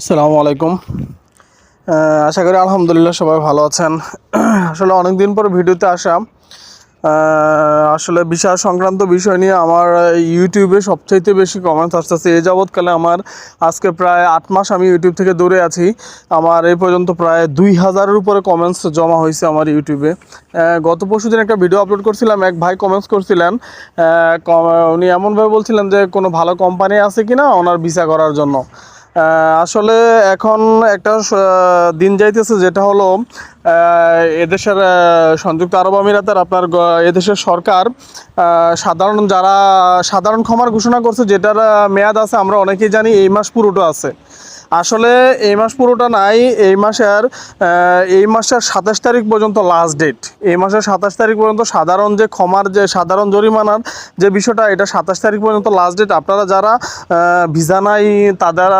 আসসালামু আলাইকুম। আশা করি আলহামদুলিল্লাহ সবাই ভালো আছেন। আসলে অনেক দিন পর ভিডিওতে আসা। আসলে ভিসা সংক্রান্ত বিষয় নিয়ে আমার ইউটিউবে সবচাইতে বেশি কমেন্টস আসতেছে। এই যাবৎকালে আমার আজকে প্রায় 8 মাস আমি ইউটিউব থেকে দূরে আছি। আমার এই পর্যন্ত প্রায় 2000-এর উপরে কমেন্টস জমা হয়েছে আমার ইউটিউবে। গত পরশুদিন একটা ভিডিও আপলোড করছিলাম, এক ভাই কমেন্টস করছিলেন। উনি এমনভাবে বলছিলেন যে কোনো ভালো কোম্পানি আছে কি না ওনার ভিসা করার জন্য। আসলে এখন একটা দিন যাইতেছে যেটা হলো এদেশের সংযুক্ত আরব আমিরাতের আপনার এদেশের সরকার সাধারণ ক্ষমার ঘোষণা করছে, যেটার মেয়াদ আছে আমরা অনেকেই জানি এই মাস পুরোটা আছে। আসলে এই মাস পুরোটা নাই, এই মাসের 27 তারিখ পর্যন্ত লাস্ট ডেট। এই মাসের 27 তারিখ পর্যন্ত সাধারণ জরিমানার যে বিষয়টা, এটা 27 তারিখ পর্যন্ত লাস্ট ডেট। আপনারা যারা ভিসা নাই তাদের